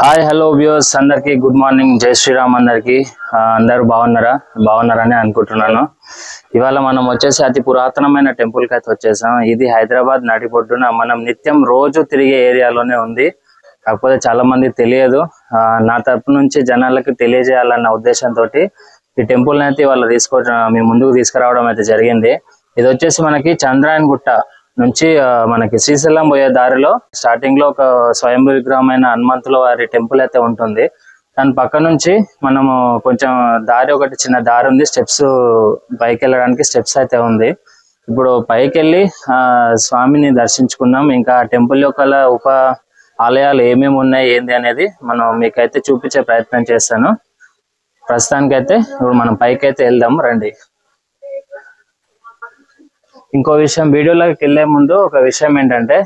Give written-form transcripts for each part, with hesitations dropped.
Hi hello viewers అందరికి good morning, జై శ్రీరామ్. అందరికి అందరూ బాగున్నారని అనుకుంటున్నాను. ఇవాళ మనం వచ్చేసి అతి పురాతనమైన టెంపుల్ కి అయితే వచ్చేసాం. ఇది హైదరాబాద్ నడిబొడ్డున మనం నిత్యం రోజు తిరిగే ఏరియాలోనే ఉంది. కాకపోతే చాలా మంది తెలియదు. నా తరపు నుంచి జనాలకి తెలియజేయాలన్న ఉద్దేశంతో ఈ టెంపుల్ అయితే ఇవాళ మీ ముందుకు తీసుకురావడం అయితే జరిగింది. ఇది వచ్చేసి మనకి చంద్రాయన్ గుట్ట నుంచి మనకి శ్రీశైలం పోయే దారిలో స్టార్టింగ్ లో ఒక స్వయంభూ విగ్రహమైన హనుమంతుల వారి టెంపుల్ అయితే ఉంటుంది. దాని పక్క నుంచి మనము కొంచెం ఒకటి చిన్న దారి ఉంది, స్టెప్స్ పైకి వెళ్ళడానికి స్టెప్స్ అయితే ఉంది. ఇప్పుడు పైకి వెళ్ళి స్వామిని దర్శించుకుందాం. ఇంకా టెంపుల్ యొక్క ఉప ఆలయాలు ఏమేమి ఉన్నాయి ఏంది అనేది మనం మీకైతే చూపించే ప్రయత్నం చేస్తాను. ప్రస్తుతానికైతే ఇప్పుడు మనం పైకి అయితే వెళ్దాం రండి. ఇంకో విషయం, వీడియోలోకి వెళ్ళే ముందు ఒక విషయం ఏంటంటే,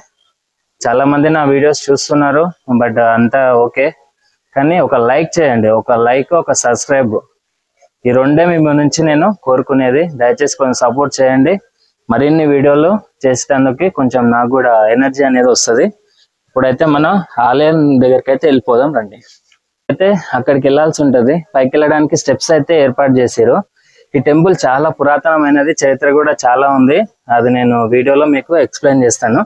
చాలా మంది నా వీడియోస్ చూస్తున్నారు, బట్ అంతా ఓకే, కానీ ఒక లైక్ చేయండి. ఒక లైక్, ఒక సబ్స్క్రైబ్, ఈ రెండే మీ నుంచి నేను కోరుకునేది. దయచేసి కొంచెం సపోర్ట్ చేయండి. మరిన్ని వీడియోలు చేసేందుకు కొంచెం నాకు కూడా ఎనర్జీ అనేది వస్తుంది. ఇప్పుడైతే మనం ఆలయం దగ్గరికి అయితే వెళ్ళిపోదాం రండి. అయితే అక్కడికి వెళ్ళాల్సి ఉంటుంది. పైకి వెళ్ళడానికి స్టెప్స్ అయితే ఏర్పాటు చేశారు. ఈ టెంపుల్ చాలా పురాతనమైనది, చరిత్ర కూడా చాలా ఉంది. అది నేను వీడియోలో మీకు ఎక్స్ప్లెయిన్ చేస్తాను.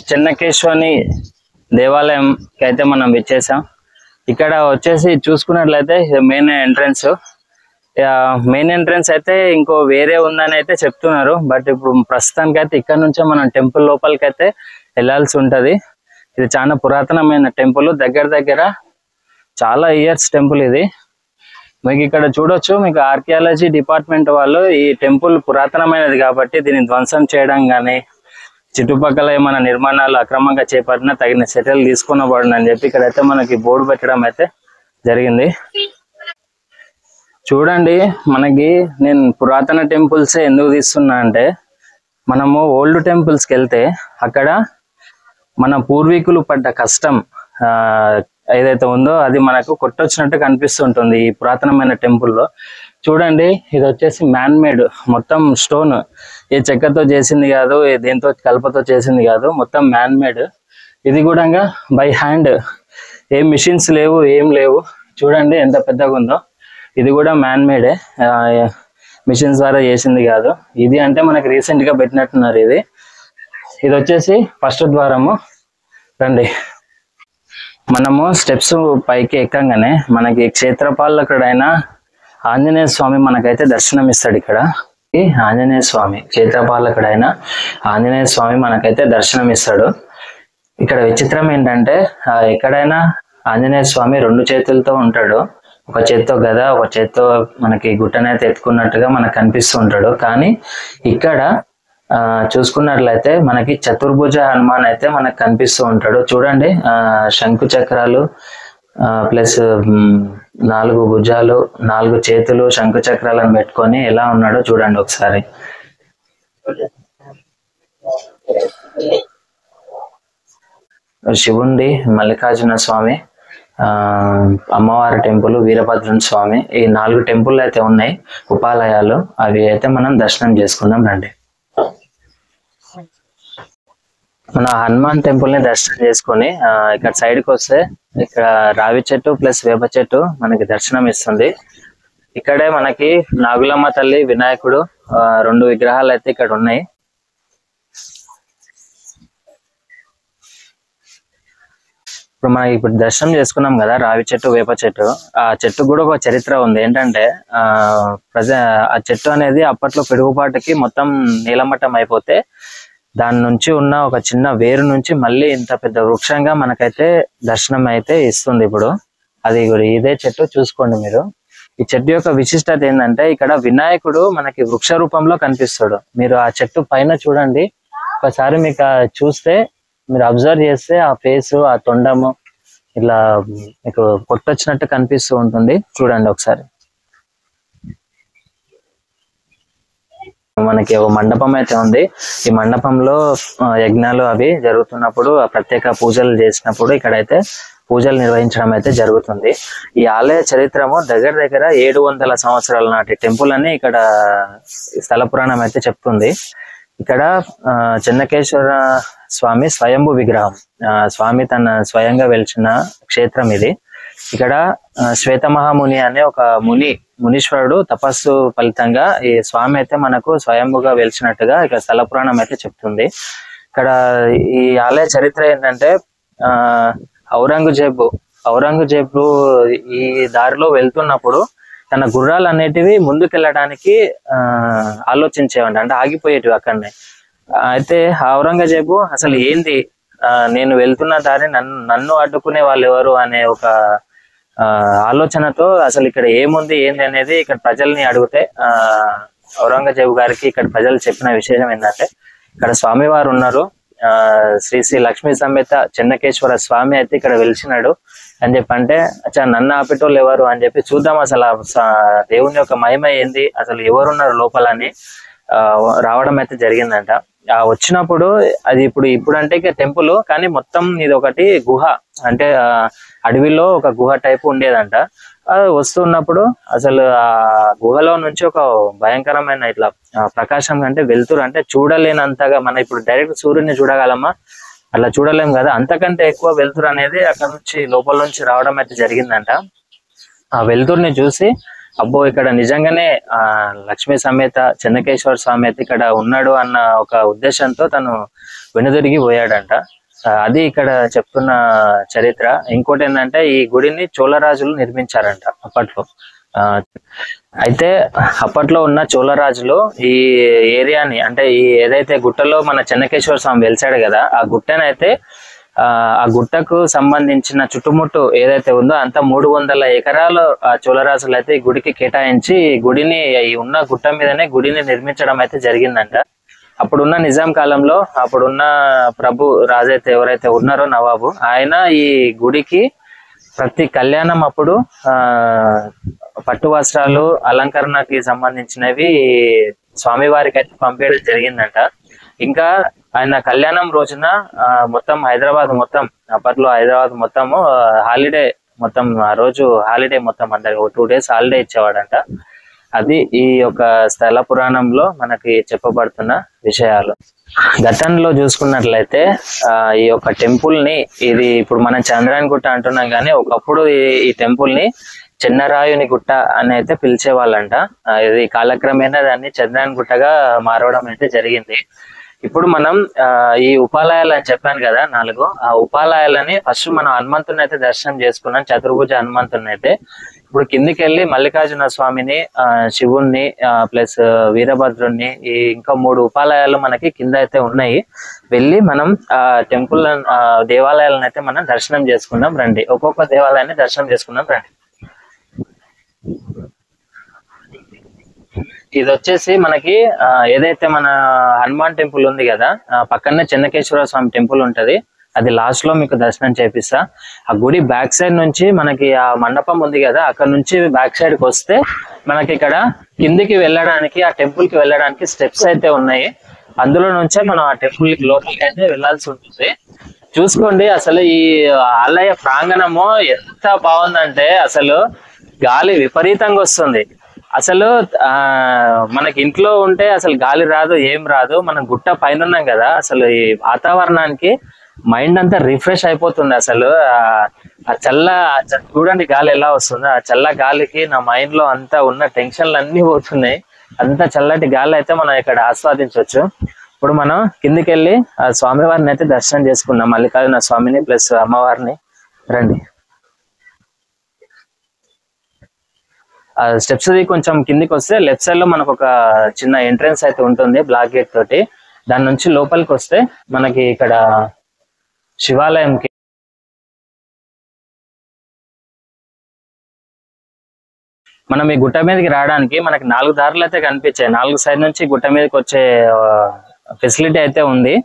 చెన్నకేశ్వని దేవాలయంకి అయితే మనం వచ్చేసాం. ఇక్కడ వచ్చేసి చూసుకున్నట్లయితే మెయిన్ ఎంట్రన్స్ అయితే ఇంకో వేరే ఉందని అయితే చెప్తున్నారు. బట్ ఇప్పుడు ప్రస్తుతానికి అయితే ఇక్కడ నుంచే మనం టెంపుల్ లోపలికి అయితే వెళ్ళాల్సి ఉంటది. ఇది చాలా పురాతనమైన టెంపుల్, దగ్గర చాలా ఇయర్స్ టెంపుల్ ఇది. మీకు ఇక్కడ చూడొచ్చు, మీకు ఆర్కియాలజీ డిపార్ట్మెంట్ వాళ్ళు ఈ టెంపుల్ పురాతనమైనది కాబట్టి దీన్ని ధ్వంసం చేయడం కానీ, చుట్టుపక్కల ఏమైనా నిర్మాణాలు అక్రమంగా చేపట్టినా తగిన చర్యలు తీసుకునబడని చెప్పి ఇక్కడైతే మనకి బోర్డు పెట్టడం అయితే జరిగింది. చూడండి, మనకి నేను పురాతన టెంపుల్సే ఎందుకు తీస్తున్నా అంటే, మనము ఓల్డ్ టెంపుల్స్కి వెళ్తే అక్కడ మన పూర్వీకులు పడ్డ కష్టం ఏదైతే ఉందో అది మనకు కొట్టొచ్చినట్టు కనిపిస్తుంటుంది ఈ పురాతనమైన టెంపుల్లో. చూడండి, ఇది వచ్చేసి మ్యాన్ మేడ్, మొత్తం స్టోన్, ఏ చెక్కతో చేసింది కాదు, దేంతో కలపతో చేసింది కాదు, మొత్తం మ్యాన్ మేడ్. ఇది కూడా బై హ్యాండ్, ఏ మిషన్స్ లేవు, ఏం లేవు. చూడండి ఎంత పెద్దగా ఉందో. ఇది కూడా మ్యాన్ మేడే, మిషన్స్ ద్వారా చేసింది కాదు. ఇది అంటే మనకి రీసెంట్ గా పెట్టినట్టున్నారు. ఇది వచ్చేసి ఫస్ట్ ద్వారము. రండి, మనము స్టెప్స్ పైకి ఎక్కగానే మనకి క్షేత్రపాలకుడైన ఆంజనేయ స్వామి మనకైతే దర్శనం ఇస్తాడు. ఇక్కడ ఈ ఆంజనేయ స్వామి, క్షేత్రపాలకుడైన ఆంజనేయ స్వామి మనకైతే దర్శనం ఇస్తాడు. ఇక్కడ విచిత్రం ఏంటంటే, ఎక్కడైనా ఆంజనేయ స్వామి రెండు చేతులతో ఉంటాడు. ఒక చేత్తో గద, ఒక చేత్తో మనకి గుట్టనైతే ఎత్తుకున్నట్టుగా మనకు కనిపిస్తూ ఉంటాడు. కానీ ఇక్కడ చూసుకున్నట్లయితే మనకి చతుర్భుజ హనుమాన్ అయితే మనకు కనిపిస్తూ ఉంటాడు. చూడండి, శంకు చక్రాలు ప్లస్ 4 భుజాలు, 4 చేతులు, శంకు చక్రాలను పెట్టుకొని ఎలా ఉన్నాడో చూడండి ఒకసారి. శివుండి, మల్లికార్జున స్వామి, అమ్మవారి టెంపుల్, వీరభద్రుని స్వామి, ఈ 4 టెంపుల్ అయితే ఉన్నాయి, ఉపాలయాలు. అవి అయితే మనం దర్శనం చేసుకుందాం రండి. మన హనుమాన్ టెంపుల్ ని దర్శనం చేసుకొని ఇక్కడ సైడ్ కి వస్తే ఇక్కడ రావి చెట్టు ప్లస్ వేప చెట్టు మనకి దర్శనం ఇస్తుంది. ఇక్కడే మనకి నాగులమ్మ తల్లి, వినాయకుడు 2 విగ్రహాలు అయితే ఇక్కడ ఉన్నాయి. ఇప్పుడు మనం ఇప్పుడు దర్శనం చేసుకున్నాం కదా, రావి చెట్టు, వేప చెట్టు. ఆ చెట్టు కూడా ఒక చరిత్ర ఉంది. ఏంటంటే ఆ చెట్టు అనేది అప్పట్లో పిడుగుపాటుకి మొత్తం నీలమట్టం అయిపోతే దాని నుంచి ఉన్న ఒక చిన్న వేరు నుంచి మళ్ళీ ఇంత పెద్ద వృక్షంగా మనకైతే దర్శనం అయితే ఇస్తుంది. ఇప్పుడు అది ఇదే చెట్టు, చూసుకోండి మీరు. ఈ చెట్టు యొక్క విశిష్టత ఏంటంటే, ఇక్కడ వినాయకుడు మనకి వృక్ష రూపంలో కనిపిస్తాడు. మీరు ఆ చెట్టు పైన చూడండి ఒకసారి, మీకు చూస్తే మీరు అబ్జర్వ్ చేస్తే ఆ ఫేస్, ఆ తొండము ఇట్లా మీకు కొట్టొచ్చినట్టు కనిపిస్తూ ఉంటుంది. చూడండి ఒకసారి. మనకి ఒక మండపం అయితే ఉంది. ఈ మండపంలో యజ్ఞాలు అవి జరుగుతున్నప్పుడు ప్రత్యేక పూజలు చేసినప్పుడు ఇక్కడైతే పూజలు నిర్వహించడం అయితే జరుగుతుంది. ఈ ఆలయ చరిత్రము దగ్గర దగ్గర 700 సంవత్సరాల నాటి టెంపుల్ అని ఇక్కడ స్థల పురాణం అయితే చెప్తుంది. ఇక్కడ చెన్నకేశ్వర స్వామి స్వయంభూ విగ్రహం, స్వామి తన స్వయంగా వెలిచిన క్షేత్రం ఇది. ఇక్కడ శ్వేత మహాముని అనే ఒక మునీశ్వరుడు తపస్సు ఫలితంగా ఈ స్వామి అయితే మనకు స్వయంభుగా వెలిచినట్టుగా ఇక్కడ స్థల పురాణం అయితే చెప్తుంది. ఇక్కడ ఈ ఆలయ చరిత్ర ఏంటంటే ఔరంగజేబు ఈ దారిలో వెళ్తున్నప్పుడు తన గుర్రాలు అనేటివి ముందుకెళ్ళడానికి ఆలోచించేవండి, అంటే ఆగిపోయేటివి అక్కడనే. అయితే ఔరంగజేబు అసలు ఏంది, నేను వెళ్తున్న దారి నన్ను అడ్డుకునే వాళ్ళు ఎవరు అనే ఒక ఆలోచనతో అసలు ఇక్కడ ఏముంది ఏంది అనేది ఇక్కడ ప్రజల్ని అడిగితే ఔరంగజేబు గారికి ఇక్కడ ప్రజలు చెప్పిన విశేషం ఏంటంటే ఇక్కడ స్వామివారు ఉన్నారు, శ్రీ శ్రీ లక్ష్మీ సమేత చెన్నకేశ్వర స్వామి అయితే ఇక్కడ వెలిసినాడు అని చెప్పంటే, అచ్చా నన్ను ఆపేటోళ్ళు ఎవరు అని చెప్పి చూద్దాం అసలు దేవుని యొక్క మహిమ ఏంది, అసలు ఎవరున్నారు లోపలని రావడం అయితే జరిగిందంట. వచ్చినప్పుడు అది ఇప్పుడు అంటే ఇక టెంపుల్, కానీ మొత్తం ఇది ఒకటి గుహ, అంటే అడవిలో ఒక గుహ టైప్ ఉండేదంట. వస్తున్నప్పుడు అసలు ఆ గుహలో నుంచి ఒక భయంకరమైన ఇట్లా ప్రకాశం అంటే వెలుతురు, అంటే చూడలేనంతగా, మన ఇప్పుడు డైరెక్ట్ సూర్యుని చూడగలమా, అట్లా చూడలేం కదా, అంతకంటే ఎక్కువ వెలుతురు అనేది అక్కడ నుంచి లోపల నుంచి రావడం అయితే జరిగిందంట. ఆ వెలుతురుని చూసి అబ్బో ఇక్కడ నిజంగానే లక్ష్మీ సమేత చెన్నకేశ్వర స్వామి అయితే ఇక్కడ ఉన్నాడు అన్న ఒక ఉద్దేశంతో తను వెనుదిరిగి పోయాడంట. అది ఇక్కడ చెప్తున్న చరిత్ర. ఇంకోటి ఏంటంటే ఈ గుడిని చోళరాజులు నిర్మించారంట అప్పట్లో. అయితే అప్పట్లో ఉన్న చోళరాజులు ఈ ఏరియాని, అంటే ఈ ఏదైతే గుట్టలో మన చెన్నకేశ్వర స్వామి వెలిసాడు కదా, ఆ గుట్టనైతే ఆ గుట్టకు సంబంధించిన చుట్టుముట్టు ఏదైతే ఉందో అంత 300 ఎకరాలు ఆ చోళరాజులు అయితే ఈ గుడికి కేటాయించి గుడిని ఉన్న గుట్ట మీదనే గుడిని నిర్మించడం అయితే జరిగిందంట. అప్పుడున్న నిజాం కాలంలో అప్పుడున్న ప్రభు రాజైతే ఎవరైతే ఉన్నారో నవాబు, ఆయన ఈ గుడికి ప్రతి కళ్యాణం అప్పుడు పట్టు వస్త్రాలు అలంకరణకి సంబంధించినవి స్వామివారికి అయితే పంపేయడం జరిగిందంట. ఇంకా ఆయన కళ్యాణం రోజున మొత్తం హైదరాబాద్ మొత్తం, అప్పట్లో హైదరాబాద్ మొత్తము హాలిడే, మొత్తం ఆ రోజు హాలిడే మొత్తం అందరికి 2 days హాలిడే ఇచ్చేవాడంట. అది ఈ యొక్క స్థల పురాణంలో మనకి చెప్పబడుతున్న విషయాలు. గతంలో చూసుకున్నట్లయితే ఈ యొక్క టెంపుల్ ని, ఇది ఇప్పుడు మనం చంద్రాయణ గుట్ట అంటున్నాం కానీ ఒకప్పుడు ఈ టెంపుల్ ని చెన్నరాయుని గుట్ట అని అయితే పిలిచేవాళ్ళంట. ఇది కాలక్రమేణా దాన్ని చంద్రాయణ గుట్టగా మారవడం అయితే జరిగింది. ఇప్పుడు మనం ఈ ఉపాలయాలు అని చెప్పాను కదా 4, ఆ ఉపాలయాలని ఫస్ట్ మనం హనుమంతుని అయితే దర్శనం చేసుకున్నాం, చతుర్భుజ హనుమంతుని అయితే. ఇప్పుడు కిందికి వెళ్ళి మల్లికార్జున స్వామిని, శివుణ్ణి ప్లస్ వీరభద్రుణ్ణి, ఈ ఇంకా 3 ఉపాలయాలు మనకి కింద అయితే ఉన్నాయి. వెళ్ళి మనం ఆ టెంపుల్ దేవాలయాలను అయితే మనం దర్శనం చేసుకుందాం రండి. ఒక్కొక్క దేవాలయాన్ని దర్శనం చేసుకుందాం రండి. ఇది వచ్చేసి మనకి ఏదైతే మన హనుమాన్ టెంపుల్ ఉంది కదా, పక్కనే చెన్నకేశ్వర స్వామి టెంపుల్ ఉంటది, అది లాస్ట్ లో మీకు దర్శనం చేపిస్తా. ఆ గుడి బ్యాక్ సైడ్ నుంచి మనకి ఆ మండపం ఉంది కదా, అక్కడ నుంచి బ్యాక్ సైడ్ కి వస్తే మనకి ఇక్కడ కిందికి వెళ్ళడానికి, ఆ టెంపుల్ కి వెళ్ళడానికి స్టెప్స్ అయితే ఉన్నాయి. అందులో నుంచే మనం ఆ టెంపుల్ లోపలికి అయితే వెళ్లాల్సి ఉంటుంది. చూసుకోండి అసలు ఈ ఆలయ ప్రాంగణము ఎంత బాగుందంటే అసలు గాలి విపరీతంగా వస్తుంది. అసలు మనకి ఇంట్లో ఉంటే అసలు గాలి రాదు, ఏం రాదు. మనం గుట్ట పైన ఉన్నాం కదా, అసలు ఈ వాతావరణానికి మైండ్ అంతా రిఫ్రెష్ అయిపోతుంది. అసలు ఆ చూడండి గాలి ఎలా వస్తుందో, ఆ చల్ల గాలికి నా మైండ్ లో అంతా ఉన్న టెన్షన్లు అన్ని పోతున్నాయి. అంత చల్లటి గాలి అయితే మనం ఇక్కడ ఆస్వాదించవచ్చు. ఇప్పుడు మనం కిందికి వెళ్ళి ఆ స్వామివారిని అయితే దర్శనం చేసుకున్నాం, మల్లికార్జున స్వామిని ప్లస్ అమ్మవారిని. రండి. ఆ స్టెప్స్ కొంచెం కిందికి వస్తే లెఫ్ట్ సైడ్ లో మనకు ఒక చిన్న ఎంట్రన్స్ అయితే ఉంటుంది బ్లాక్ గేట్ తోటి. దాని నుంచి లోపలికి వస్తే మనకి ఇక్కడ శివాలయంకి మనం ఈ గుట్ట మీదకి రావడానికి మనకి 4 దారులు అయితే కనిపించాయి. 4 సైడ్ నుంచి గుట్ట మీదకి వచ్చే ఫెసిలిటీ అయితే ఉంది.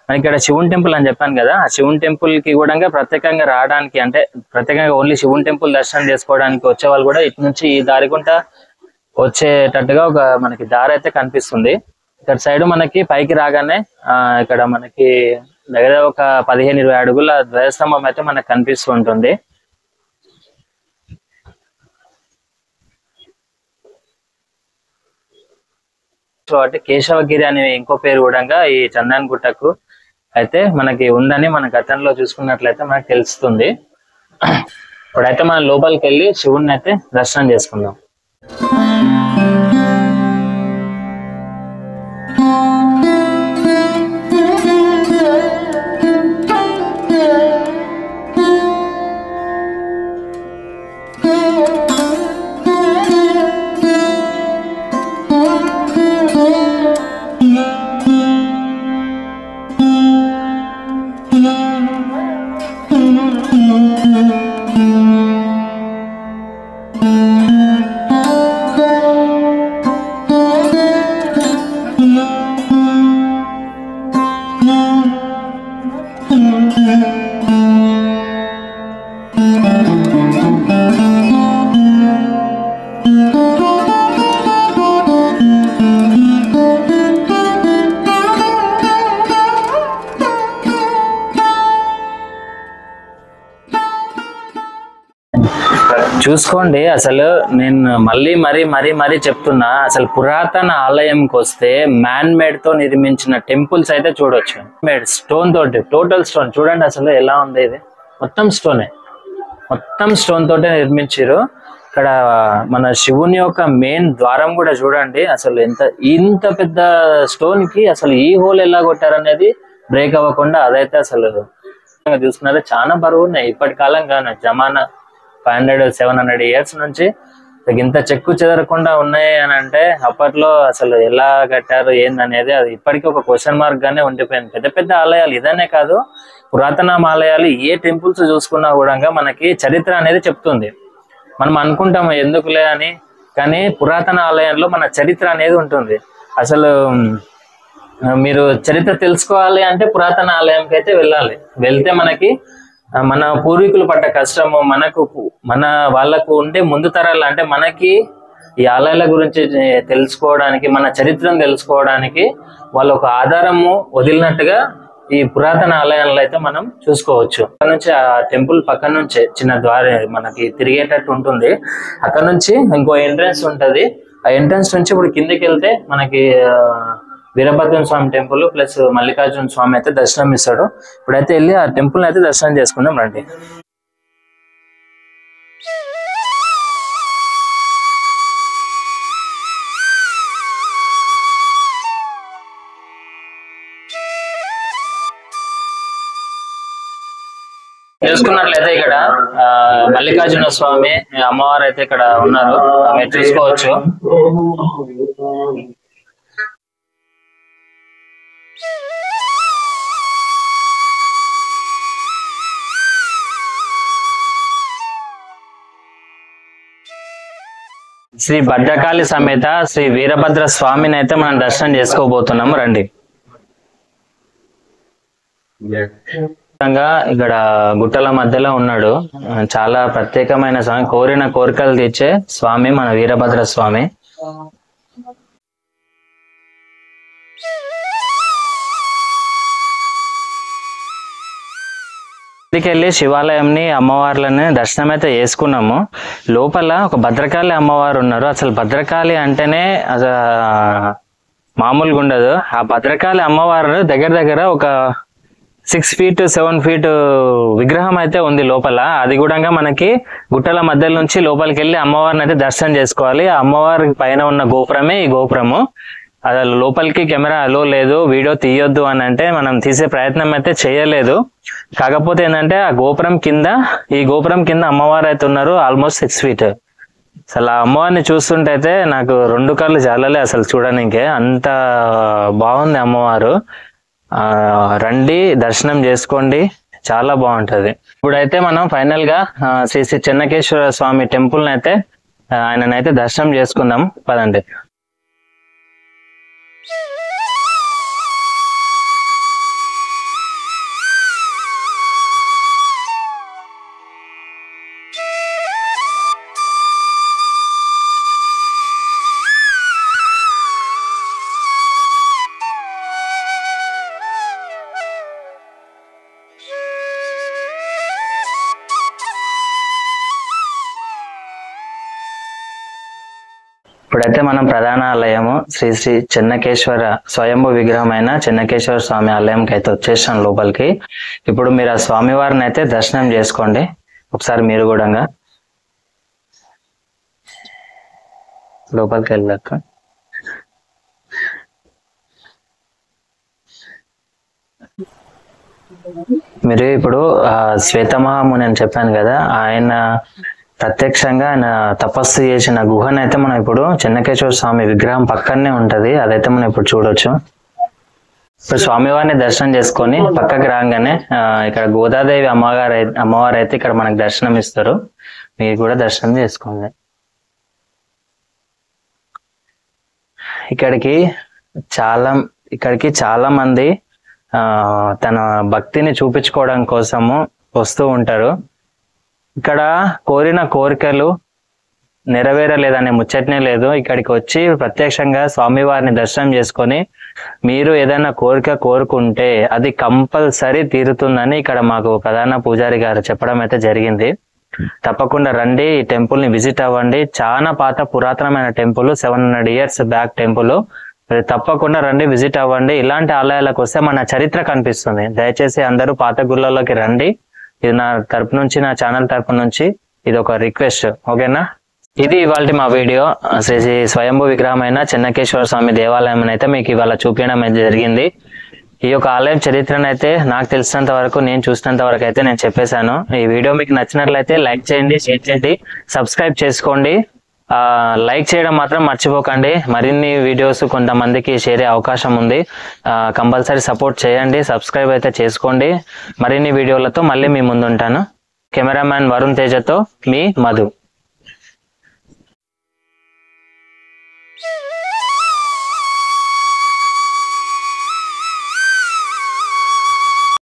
మనకి ఇక్కడ శివుని టెంపుల్ అని చెప్పాను కదా, ఆ శివుని టెంపుల్ కి కూడా ప్రత్యేకంగా రావడానికి, అంటే ప్రత్యేకంగా ఓన్లీ శివుని టెంపుల్ దర్శనం చేసుకోవడానికి వచ్చే వాళ్ళు కూడా ఇటు నుంచి ఈ దారి గుంట వచ్చేటట్టుగా ఒక మనకి దారి అయితే కనిపిస్తుంది. ఇక్కడ సైడ్ మనకి పైకి రాగానే ఇక్కడ మనకి దగ్గర ఒక 15-20 అడుగుల ధ్వజస్తంభం అయితే మనకు కనిపిస్తూ ఉంటుంది. అంటే కేశవగిరి అనే ఇంకో పేరు కూడా ఈ చందన్ గుట్టకు అయితే మనకి ఉందని మన గతంలో చూసుకున్నట్లయితే మనకు తెలుస్తుంది. ఇప్పుడైతే మనం లోపలికి వెళ్ళి శివుడిని అయితే దర్శనం చేసుకుందాం. చూసుకోండి, అసలు నేను మరీ చెప్తున్నా, అసలు పురాతన ఆలయంకి వస్తే మ్యాన్ మేడ్ తో నిర్మించిన టెంపుల్స్ అయితే చూడొచ్చు. మేడ్ స్టోన్ తోటి, టోటల్ స్టోన్ చూడండి అసలు ఎలా ఉంది. ఇది మొత్తం స్టోన్ తోటే నిర్మించారు. ఇక్కడ మన శివుని యొక్క మెయిన్ ద్వారం కూడా చూడండి, అసలు ఇంత పెద్ద స్టోన్ కి అసలు ఈ హోల్ ఎలా కొట్టారనేది బ్రేక్ అవ్వకుండా అదైతే అసలు చూసుకున్నారే చాలా బరువు ఉన్నాయి. ఇప్పటి కాలం కానీ జమానా 500-700 ఇయర్స్ నుంచి ఇంత చెక్కు చెదరకుండా ఉన్నాయి అని అంటే అప్పట్లో అసలు ఎలా కట్టారు ఏందనేది అది ఇప్పటికీ ఒక క్వశ్చన్ మార్క్ గానే ఉండిపోయింది. పెద్ద పెద్ద ఆలయాలు ఇదనే కాదు, పురాతన ఆలయాలు ఏ టెంపుల్స్ చూసుకున్నా కూడా మనకి చరిత్ర అనేది చెప్తుంది. మనం అనుకుంటాము ఎందుకులే అని, కానీ పురాతన ఆలయంలో మన చరిత్ర అనేది ఉంటుంది. అసలు మీరు చరిత్ర తెలుసుకోవాలి అంటే పురాతన ఆలయంకి అయితే వెళ్ళాలి. వెళ్తే మనకి మన పూర్వీకులు పడ్డ కష్టము, మన వాళ్ళకు ఉండే ముందు తరాలు అంటే మనకి ఈ ఆలయాల గురించి తెలుసుకోవడానికి, మన చరిత్రను తెలుసుకోవడానికి వాళ్ళు ఒక ఆధారము వదిలినట్టుగా ఈ పురాతన ఆలయాల్లో అయితే మనం చూసుకోవచ్చు. అక్కడ నుంచి ఆ టెంపుల్ పక్కన నుంచే చిన్న ద్వారం మనకి తిరిగేటట్టు ఉంటుంది. అక్కడ నుంచి ఇంకో ఎంట్రన్స్ ఉంటది. ఆ ఎంట్రన్స్ నుంచి ఇప్పుడు కిందకి వెళ్తే మనకి వీరభద్ర స్వామి టెంపుల్ ప్లస్ మల్లికార్జున స్వామి అయితే దర్శనం ఇస్తాడు. ఇప్పుడైతే వెళ్ళి ఆ టెంపుల్ అయితే దర్శనం చేసుకుందాం రండి. చూసుకున్నట్లయితే ఇక్కడ మల్లికార్జున స్వామి అమ్మవారు అయితే ఇక్కడ ఉన్నారు, మీరు చూసుకోవచ్చు. శ్రీ భద్రకాళి సమేత శ్రీ వీరభద్ర స్వామిని అయితే మనం దర్శనం చేసుకోబోతున్నాము రండి. ఇక్కడ గుట్టల మధ్యలో ఉన్నాడు, చాలా ప్రత్యేకమైన స్వామి, కోరిన కోరికలు తీర్చే స్వామి మన వీరభద్ర స్వామి. ఇంటికెళ్ళి శివాలయంని అమ్మవార్లని దర్శనం అయితే చేసుకున్నాము. లోపల ఒక భద్రకాళి అమ్మవారు ఉన్నారు. అసలు భద్రకాళి అంటేనే అసలు మామూలుగా ఉండదు. ఆ భద్రకాళి అమ్మవారు దగ్గర ఒక 6 feet 7 feet విగ్రహం అయితే ఉంది లోపల. అది కూడా మనకి గుట్టల మధ్య నుంచి లోపలికి వెళ్ళి అమ్మవారిని అయితే దర్శనం చేసుకోవాలి. ఆ అమ్మవారి పైన ఉన్న గోపురమే ఈ గోపురము. అసలు లోపలికి కెమెరా అలో లేదు, వీడియో తీయొద్దు అని అంటే మనం తీసే ప్రయత్నం అయితే చేయలేదు. కాకపోతే ఏంటంటే ఆ ఈ గోపురం కింద అమ్మవారు అయితే ఉన్నారు, ఆల్మోస్ట్ 6 feet. అసలు ఆ అమ్మవారిని చూస్తుంటే అయితే నాకు 2 కళ్ళు చాలలే అసలు చూడడానికి, అంత బాగుంది అమ్మవారు. రండి దర్శనం చేసుకోండి, చాలా బాగుంటది. ఇప్పుడైతే మనం ఫైనల్ గా శ్రీ శ్రీ చెన్నకేశ్వర స్వామి టెంపుల్ అయితే ఆయననైతే దర్శనం చేసుకుందాం పదండి. ఇప్పుడైతే మనం ప్రధాన ఆలయము శ్రీ శ్రీ చెన్నకేశ్వర స్వయంభూ విగ్రహమైన చెన్నకేశ్వర స్వామి ఆలయంకి అయితే వచ్చేసాం లోపలికి. ఇప్పుడు మీరు ఆ స్వామి వారిని అయితే దర్శనం చేసుకోండి ఒకసారి. మీరు కూడా లోపలికి వెళ్ళాక మీరు ఇప్పుడు శ్వేతమహాముని అని చెప్పాను కదా, ఆయన ప్రత్యక్షంగా ఆయన తపస్సు చేసిన గుహను అయితే మనం ఇప్పుడు చెన్నకేశ్వర స్వామి విగ్రహం పక్కనే ఉంటది, అదైతే మనం ఇప్పుడు చూడొచ్చు. ఇప్పుడు స్వామివారిని దర్శనం చేసుకొని పక్కకి రాగానే ఇక్కడ గోదాదేవి అమ్మవారు అయితే ఇక్కడ మనకు దర్శనం ఇస్తారు. మీరు కూడా దర్శనం చేసుకోండి. ఇక్కడికి చాలా మంది తన భక్తిని చూపించుకోవడం కోసము వస్తూ ఉంటారు. ఇక్కడ కోరిన కోరికలు నెరవేరలేదనే ముచ్చటనే లేదు. ఇక్కడికి వచ్చి ప్రత్యక్షంగా స్వామివారిని దర్శనం చేసుకొని మీరు ఏదైనా కోరిక కోరుకుంటే అది కంపల్సరీ తీరుతుందని ఇక్కడ మాకు ప్రధాన పూజారి గారు చెప్పడం అయితే జరిగింది. తప్పకుండా రండి, ఈ టెంపుల్ ని విజిట్ అవ్వండి. చాలా పాత పురాతనమైన టెంపుల్, 700 years బ్యాక్ టెంపుల్. తప్పకుండా రండి, విజిట్ అవ్వండి. ఇలాంటి ఆలయాలకు వస్తే మన చరిత్ర కనిపిస్తుంది. దయచేసి అందరూ పాత గుళ్ళలోకి రండి. ఇది నా తరపు నుంచి, నా ఛానల్ తరపు నుంచి ఇది ఒక రిక్వెస్ట్, ఓకేనా? ఇది ఇవాళ మా వీడియో. శ్రీ శ్రీ స్వయంభూ విగ్రహమైన చెన్నకేశ్వర స్వామి దేవాలయం అయితే మీకు ఇవాళ చూపించడం అయితే జరిగింది. ఈ యొక్క ఆలయం చరిత్రను అయితే నాకు తెలిసినంత వరకు, నేను చూసినంత వరకు అయితే నేను చెప్పేశాను. ఈ వీడియో మీకు నచ్చినట్లయితే లైక్ చేయండి, షేర్ చేయండి, సబ్స్క్రైబ్ చేసుకోండి. లైక్ చేయడం మాత్రం మర్చిపోకండి. మరిన్ని వీడియోస్ కొంతమందికి షేర్ అయ్యే అవకాశం ఉంది. కంపల్సరీ సపోర్ట్ చేయండి, సబ్స్క్రైబ్ అయితే చేసుకోండి. మరిన్ని వీడియోలతో మళ్ళీ మీ ముందు ఉంటాను. కెమెరామ్యాన్ వరుణ్ తేజతో మీ మధు.